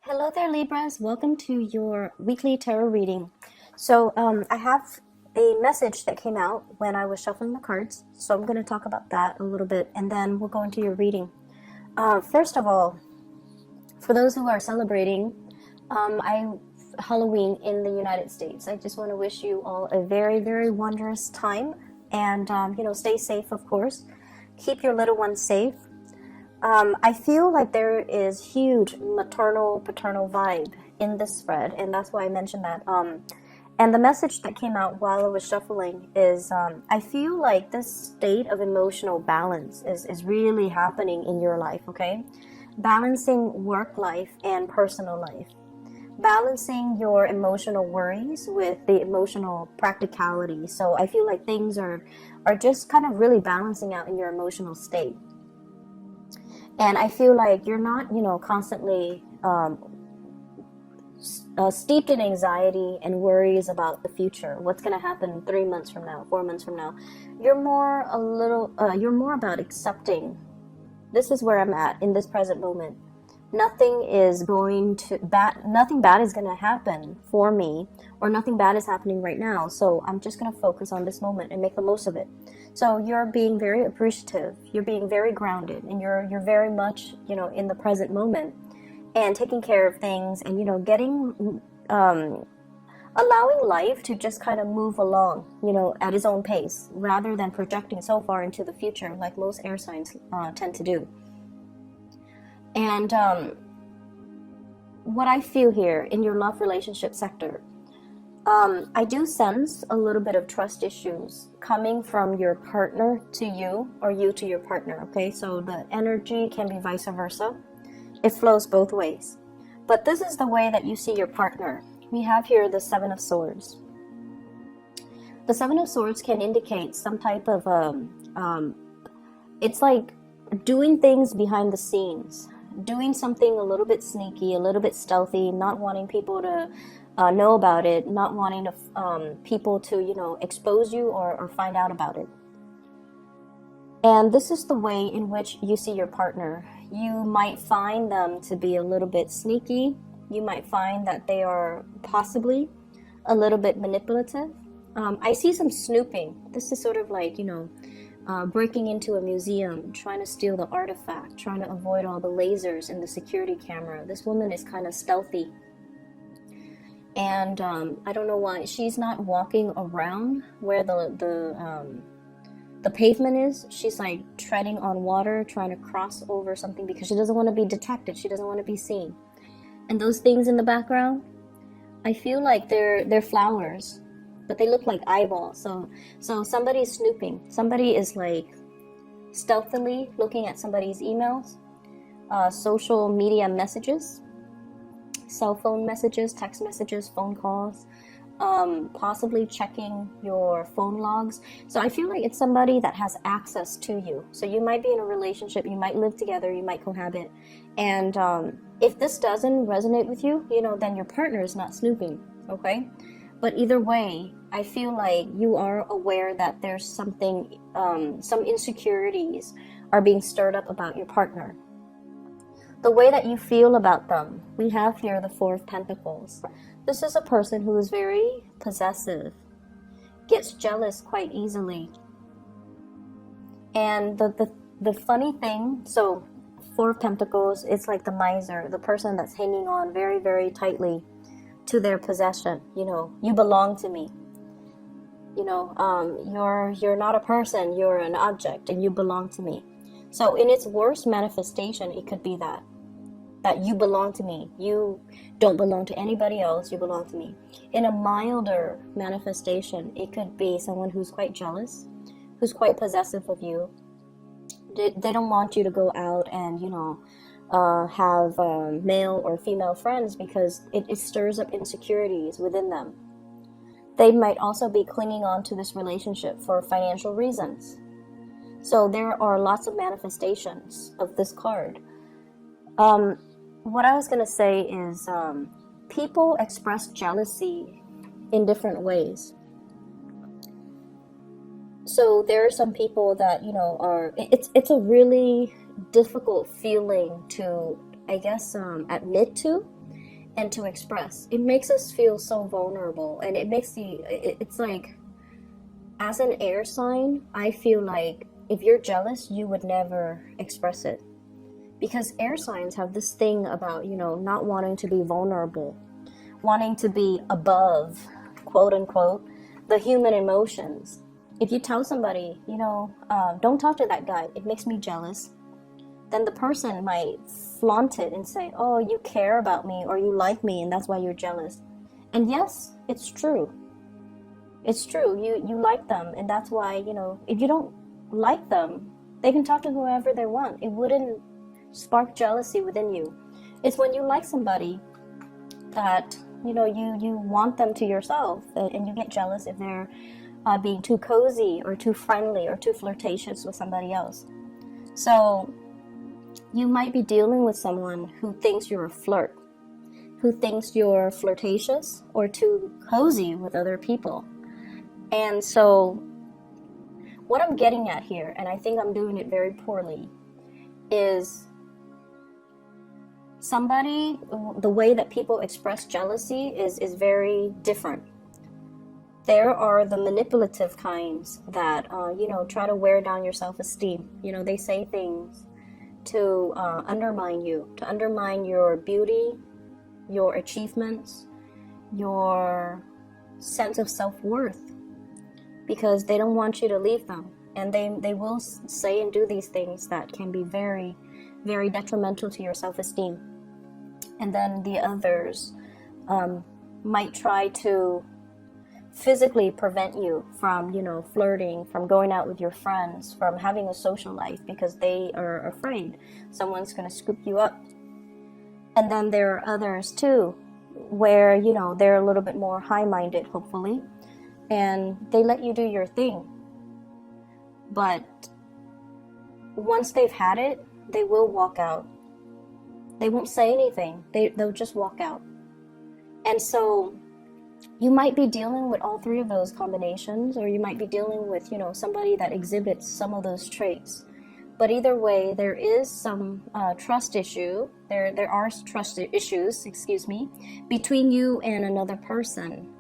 Hello there, Libras. Welcome to your weekly tarot reading. I have a message that came out when I was shuffling the cards, so I'm going to talk about that a little bit, and then we'll go into your reading. First of all, for those who are celebrating Halloween in the United States, I just want to wish you all a very, very wondrous time, and stay safe, of course. Keep your little ones safe. I feel like there is huge maternal paternal vibe in this spread, and that's why I mentioned that. And the message that came out while I was shuffling is I feel like this state of emotional balance is really happening in your life, okay? Balancing work life and personal life. Balancing your emotional worries with the emotional practicality. So I feel like things are just kind of really balancing out in your emotional state. And I feel like you're not, constantly steeped in anxiety and worries about the future. What's going to happen 3 months from now, 4 months from now? You're more about accepting. This is where I'm at in this present moment. Nothing bad is going to happen for me, or nothing bad is happening right now. So I'm just going to focus on this moment and make the most of it. So you're being very appreciative, you're being very grounded, and you're very much, in the present moment and taking care of things, and, getting, allowing life to just kind of move along, at its own pace, rather than projecting so far into the future like most air signs tend to do. And what I feel here in your love relationship sector, I do sense a little bit of trust issues coming from your partner to you, or you to your partner, okay? So the energy can be vice versa. It flows both ways. But this is the way that you see your partner. We have here the Seven of Swords. The Seven of Swords can indicate some type of, it's like doing things behind the scenes, doing something a little bit sneaky, a little bit stealthy, not wanting people to know about it, not wanting to, people to, expose you or find out about it. And this is the way in which you see your partner. You might find them to be a little bit sneaky. You might find that they are possibly a little bit manipulative. I see some snooping. This is sort of like, breaking into a museum, trying to steal the artifact, trying to avoid all the lasers in the security camera. This woman is kind of stealthy. And I don't know why she's not walking around where the pavement is. She's like treading on water, trying to cross over something because she doesn't want to be detected. She doesn't want to be seen. And those things in the background, I feel like they're flowers, but they look like eyeballs. So somebody's snooping. Somebody is like stealthily looking at somebody's emails, social media messages, cell phone messages, text messages, phone calls, possibly checking your phone logs. So I feel like it's somebody that has access to you. So you might be in a relationship, you might live together, you might cohabit. And if this doesn't resonate with you, then your partner is not snooping, okay? But either way, I feel like you are aware that there's something, some insecurities are being stirred up about your partner. The way that you feel about them, we have here the Four of Pentacles. This is a person who is very possessive, gets jealous quite easily. And the funny thing, so Four of Pentacles, it's like the miser, the person that's hanging on very, very tightly to their possession. You belong to me. You're not a person, you're an object, and you belong to me. So in its worst manifestation, it could be that you belong to me. You don't belong to anybody else, you belong to me. In a milder manifestation, it could be someone who's quite jealous, who's quite possessive of you. They don't want you to go out and, have male or female friends because it stirs up insecurities within them. They might also be clinging on to this relationship for financial reasons. So there are lots of manifestations of this card. What I was going to say is people express jealousy in different ways. So there are some people that, it's a really difficult feeling to, I guess, admit to. and to express. It makes us feel so vulnerable, and it makes it's like, as an air sign, I feel like if you're jealous, you would never express it. Because air signs have this thing about, not wanting to be vulnerable, wanting to be above, quote unquote, the human emotions. If you tell somebody, don't talk to that guy, it makes me jealous, then the person might flaunt it and say, oh, you care about me, or you like me, and that's why you're jealous. And yes, it's true. It's true. You like them, and that's why, if you don't like them, they can talk to whoever they want. It wouldn't spark jealousy within you. It's when you like somebody that, you want them to yourself, and you get jealous if they're being too cozy or too friendly or too flirtatious with somebody else. So you might be dealing with someone who thinks you're a flirt, who thinks you're flirtatious or too cozy with other people. And so what I'm getting at here, and I think I'm doing it very poorly, is the way that people express jealousy is very different. There are the manipulative kinds that, try to wear down your self-esteem. They say things to undermine you, to undermine your beauty, your achievements, your sense of self-worth, because they don't want you to leave them. And they will say and do these things that can be very, very detrimental to your self-esteem. And then the others might try to physically prevent you from, flirting, from going out with your friends, from having a social life, because they are afraid someone's going to scoop you up. And then there are others too, where, they're a little bit more high-minded, hopefully, and they let you do your thing. But once they've had it, they will walk out. They won't say anything. They'll just walk out. And so you might be dealing with all three of those combinations, or you might be dealing with, somebody that exhibits some of those traits. But either way, there is some trust issue. There are trust issues, between you and another person.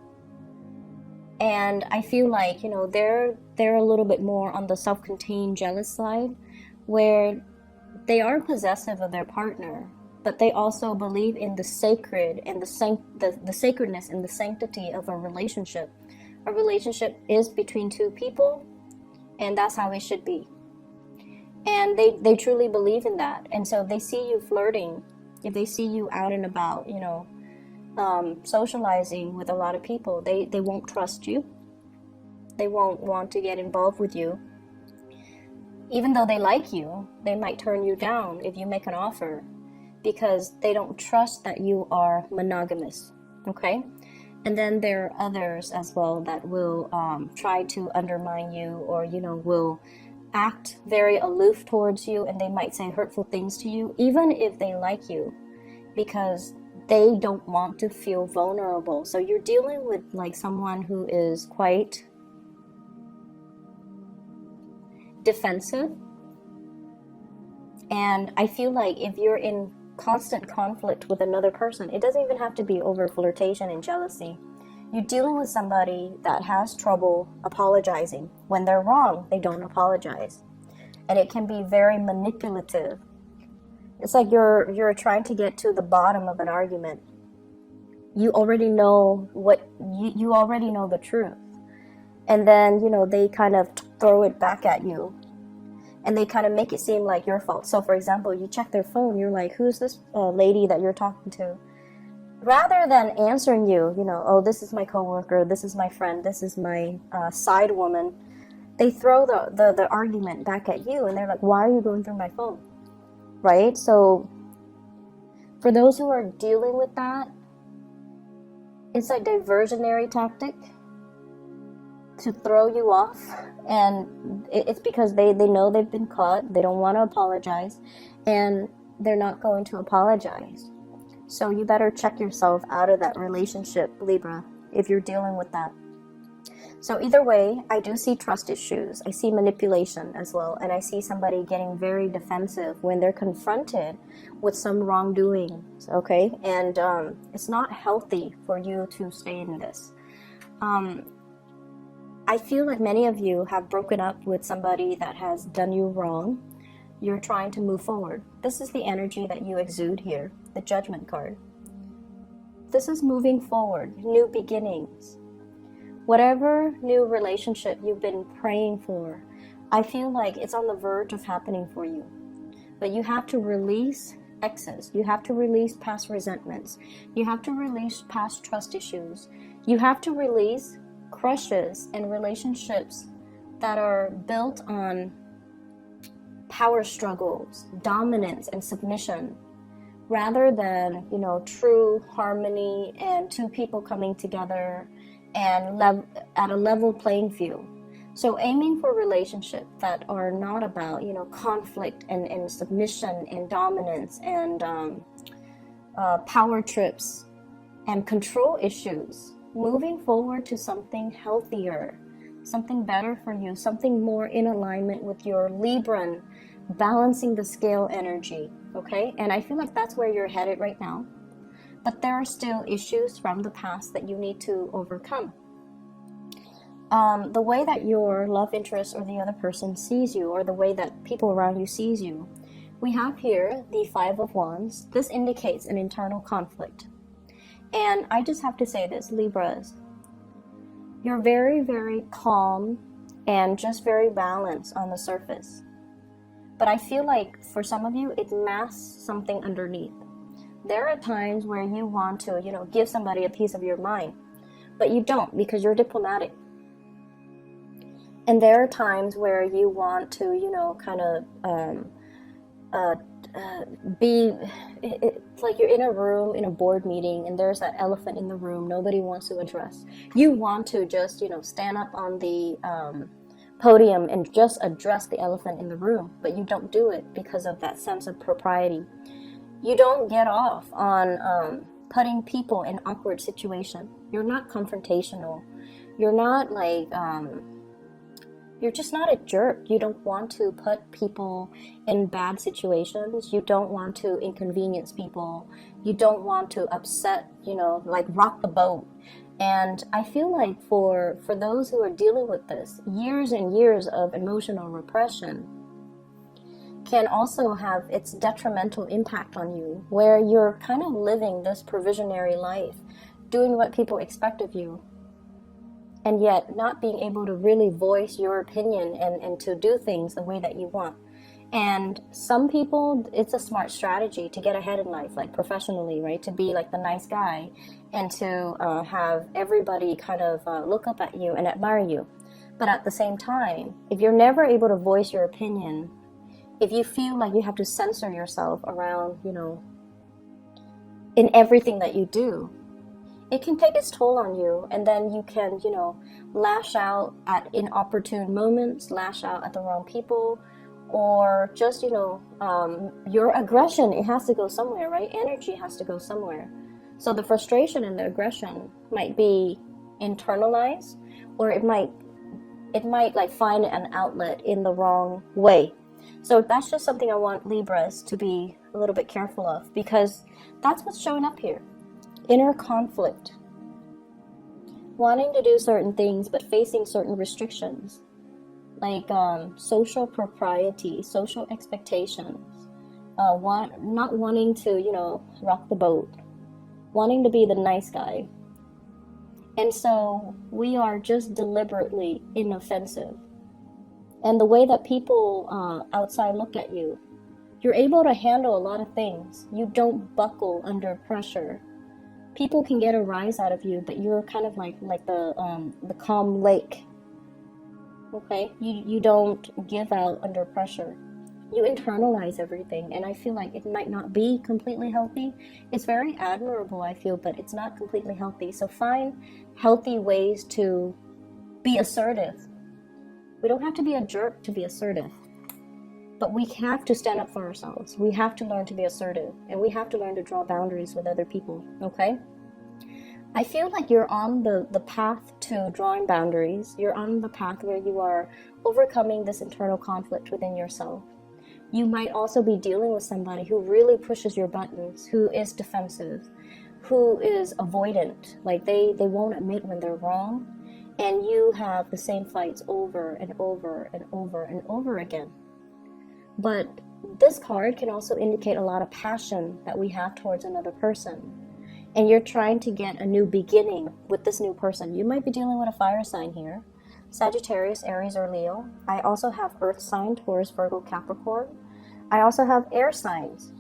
And I feel like, they're a little bit more on the self-contained jealous side, where they are possessive of their partner, but they also believe in the sacred and the sacredness and the sanctity of a relationship. A relationship is between two people, and that's how it should be. And they truly believe in that. And so they see you flirting, if they see you out and about, socializing with a lot of people, they won't trust you. They won't want to get involved with you. Even though they like you, they might turn you down if you make an offer, because they don't trust that you are monogamous. Okay? And then there are others as well that will try to undermine you, or will act very aloof towards you, and they might say hurtful things to you, even if they like you, because they don't want to feel vulnerable. So you're dealing with like someone who is quite defensive. And I feel like if you're in constant conflict with another person, it doesn't even have to be over flirtation and jealousy. You're dealing with somebody that has trouble apologizing. When they're wrong, they don't apologize. And it can be very manipulative. It's like you're trying to get to the bottom of an argument. You already know you already know the truth. And then, they kind of throw it back at you. And they kind of make it seem like your fault. So, for example, you check their phone, you're like, who's this lady that you're talking to? Rather than answering you, oh, this is my coworker, this is my friend, this is my side woman, they throw the argument back at you, and they're like, why are you going through my phone? Right? So, for those who are dealing with that, it's a diversionary tactic to throw you off, and it's because they know they've been caught, they don't want to apologize, and they're not going to apologize. So you better check yourself out of that relationship, Libra, if you're dealing with that. So either way, I do see trust issues. I see manipulation as well. And I see somebody getting very defensive when they're confronted with some wrongdoing. Okay? And it's not healthy for you to stay in this. I feel like many of you have broken up with somebody that has done you wrong. You're trying to move forward. This is the energy that you exude here, the Judgment card. This is moving forward, new beginnings. Whatever new relationship you've been praying for, I feel like it's on the verge of happening for you. But you have to release exes. You have to release past resentments. You have to release past trust issues. You have to release crushes and relationships that are built on power struggles, dominance and submission, rather than, true harmony and two people coming together and at a level playing field. So aiming for relationships that are not about, conflict and submission and dominance and power trips and control issues. Moving forward to something healthier, something better for you, something more in alignment with your Libran, balancing the scale energy, okay? And I feel like that's where you're headed right now. But there are still issues from the past that you need to overcome. The way that your love interest or the other person sees you, or the way that people around you sees you, we have here the Five of Wands. This indicates an internal conflict. And I just have to say this, Libras, you're very, very calm and just very balanced on the surface. But I feel like for some of you, it masks something underneath. There are times where you want to, give somebody a piece of your mind, but you don't because you're diplomatic. And there are times where you want to, it's like you're in a room, in a board meeting, and there's that elephant in the room nobody wants to address. You want to just, stand up on the podium and just address the elephant in the room, but you don't do it because of that sense of propriety. You don't get off on putting people in awkward situations. You're not confrontational. You're not like, you're just not a jerk. You don't want to put people in bad situations. You don't want to inconvenience people. You don't want to upset, rock the boat. And I feel like for those who are dealing with this, years and years of emotional repression can also have its detrimental impact on you, where you're kind of living this provisionary life, doing what people expect of you, and yet not being able to really voice your opinion and to do things the way that you want. And some people, it's a smart strategy to get ahead in life, like professionally, right? To be like the nice guy and to have everybody kind of look up at you and admire you. But at the same time, if you're never able to voice your opinion, if you feel like you have to censor yourself around, in everything that you do, it can take its toll on you, and then you can, lash out at inopportune moments, lash out at the wrong people, or just, your aggression, it has to go somewhere, right? Energy has to go somewhere. So the frustration and the aggression might be internalized, or it might like find an outlet in the wrong way. So that's just something I want Libras to be a little bit careful of, because that's what's showing up here. Inner conflict. Wanting to do certain things, but facing certain restrictions. Like social propriety, social expectations. Not wanting to, rock the boat. Wanting to be the nice guy. And so we are just deliberately inoffensive. And the way that people outside look at you, you're able to handle a lot of things. You don't buckle under pressure. People can get a rise out of you, but you're kind of like the calm lake. Okay? You don't give out under pressure. You internalize everything, and I feel like it might not be completely healthy. It's very admirable, I feel, but it's not completely healthy. So find healthy ways to be assertive. We don't have to be a jerk to be assertive, but we have to stand up for ourselves. We have to learn to be assertive, and we have to learn to draw boundaries with other people, okay? I feel like you're on the path to drawing boundaries. You're on the path where you are overcoming this internal conflict within yourself. You might also be dealing with somebody who really pushes your buttons, who is defensive, who is avoidant. Like they won't admit when they're wrong. And you have the same fights over and over and over and over again. But this card can also indicate a lot of passion that we have towards another person. And you're trying to get a new beginning with this new person. You might be dealing with a fire sign here. Sagittarius, Aries, or Leo. I also have earth sign, Taurus, Virgo, Capricorn. I also have air signs,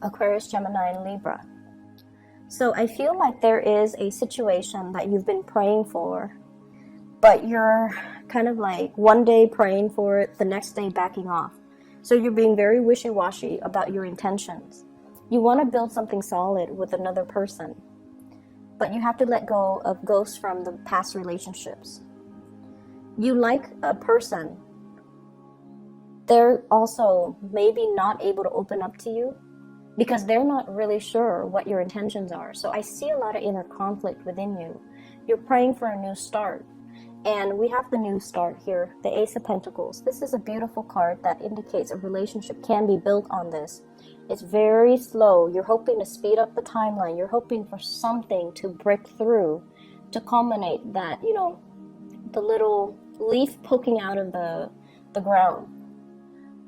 Aquarius, Gemini, and Libra. So I feel like there is a situation that you've been praying for, but you're kind of like one day praying for it, the next day backing off. So you're being very wishy-washy about your intentions. You want to build something solid with another person, but you have to let go of ghosts from the past relationships. You like a person. They're also maybe not able to open up to you because they're not really sure what your intentions are. So I see a lot of inner conflict within you. You're praying for a new start. And we have the new start here, the Ace of Pentacles. This is a beautiful card that indicates a relationship can be built on this. It's very slow. You're hoping to speed up the timeline. You're hoping for something to break through, to culminate that, you know, the little leaf poking out of the ground.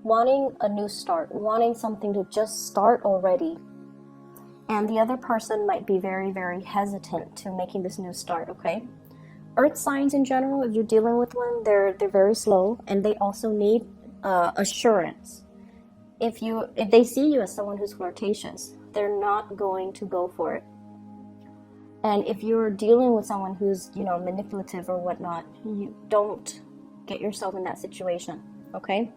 Wanting a new start, wanting something to just start already. And the other person might be very, very hesitant to making this new start, okay? Earth signs in general, if you're dealing with one, they're very slow, and they also need assurance. If they see you as someone who's flirtatious, they're not going to go for it. And if you're dealing with someone who's, you know, manipulative or whatnot, you don't get yourself in that situation, okay?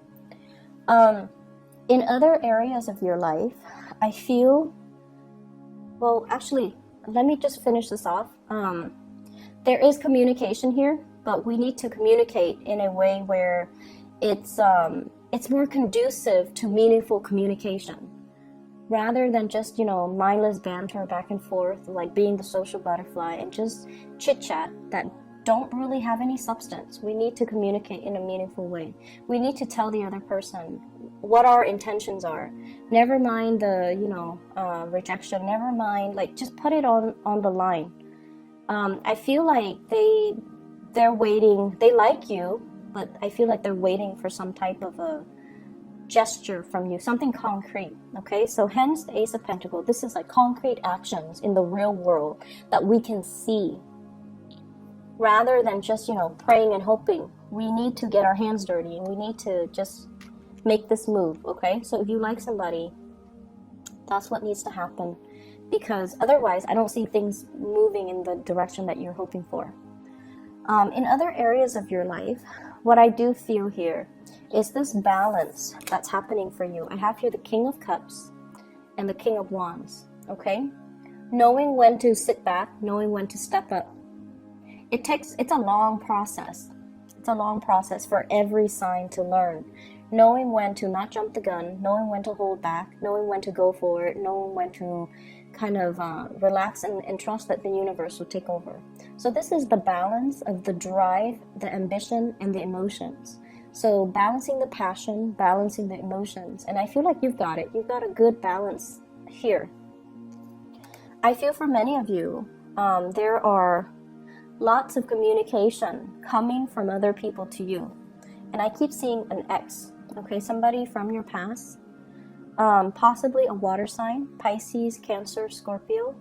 In other areas of your life, I feel, well, actually, let me just finish this off. There is communication here, but we need to communicate in a way where it's more conducive to meaningful communication, rather than just, you know, mindless banter back and forth, like being the social butterfly and just chit chat that don't really have any substance. We need to communicate in a meaningful way. We need to tell the other person what our intentions are. Never mind the, you know, rejection. Never mind, like, just put it on the line. I feel like they're waiting. They like you, but I feel like they're waiting for some type of a gesture from you, something concrete. Okay, so hence the Ace of Pentacles. This is like concrete actions in the real world that we can see, rather than just, you know, praying and hoping. We need to get our hands dirty, and we need to just make this move. Okay, so if you like somebody, that's what needs to happen. Because otherwise, I don't see things moving in the direction that you're hoping for. In other areas of your life, what I do feel here is this balance that's happening for you. I have here the King of Cups and the King of Wands, okay? Knowing when to sit back, knowing when to step up. It's a long process. It's a long process for every sign to learn. Knowing when to not jump the gun, knowing when to hold back, knowing when to go for it, knowing when to kind of relax and trust that the universe will take over. So this is the balance of the drive, the ambition, and the emotions. So balancing the passion, balancing the emotions. And I feel like you've got it. You've got a good balance here. I feel for many of you, there are lots of communication coming from other people to you. And I keep seeing an ex, okay, somebody from your past. Possibly a water sign, Pisces, Cancer, Scorpio.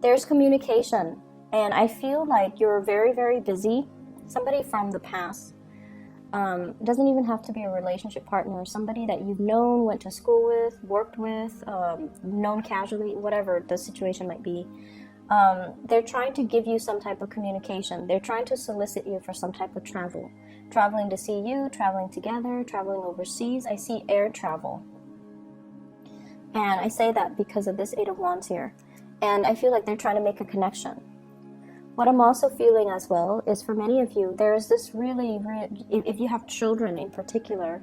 There's communication, and I feel like you're very, very busy. Somebody from the past. Doesn't even have to be a relationship partner. Somebody that you've known, went to school with, worked with, known casually, whatever the situation might be. They're trying to give you some type of communication. They're trying to solicit you for some type of travel. Traveling to see you, traveling together, traveling overseas. I see air travel. And I say that because of this Eight of Wands here. And I feel like they're trying to make a connection. What I'm also feeling as well is for many of you, there is this really, if you have children in particular,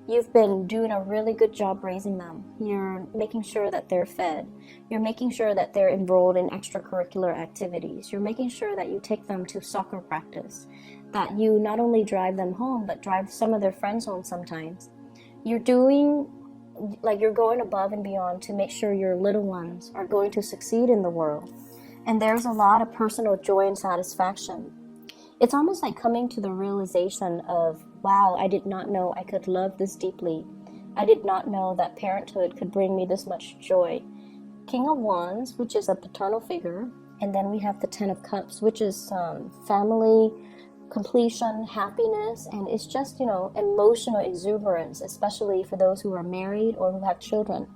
You've been doing a really good job raising them. You're making sure that they're fed. You're making sure that they're enrolled in extracurricular activities. You're making sure that you take them to soccer practice, that you not only drive them home, but drive some of their friends home sometimes. You're doing, like, you're going above and beyond to make sure your little ones are going to succeed in the world. And there's a lot of personal joy and satisfaction. It's almost like coming to the realization of, wow, I did not know I could love this deeply. I did not know that parenthood could bring me this much joy. King of Wands, which is a paternal figure, and then we have the Ten of Cups, which is family, completion, happiness, and it's just, emotional exuberance, especially for those who are married or who have children.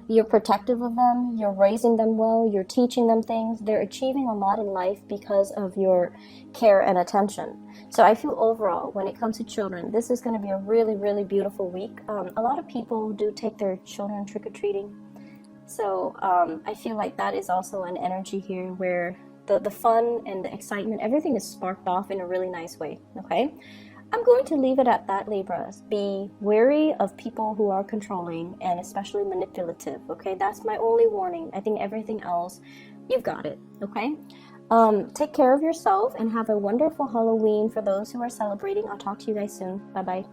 You're protective of them, you're raising them well, you're teaching them things. They're achieving a lot in life because of your care and attention. So I feel overall, when it comes to children, this is going to be a really, really beautiful week. A lot of people do take their children trick-or-treating. So I feel like that is also an energy here where the fun and the excitement, everything is sparked off in a really nice way, okay? I'm going to leave it at that, Libras. Be wary of people who are controlling and especially manipulative, okay? That's my only warning. I think everything else, you've got it, okay? Take care of yourself and have a wonderful Halloween for those who are celebrating. I'll talk to you guys soon. Bye-bye.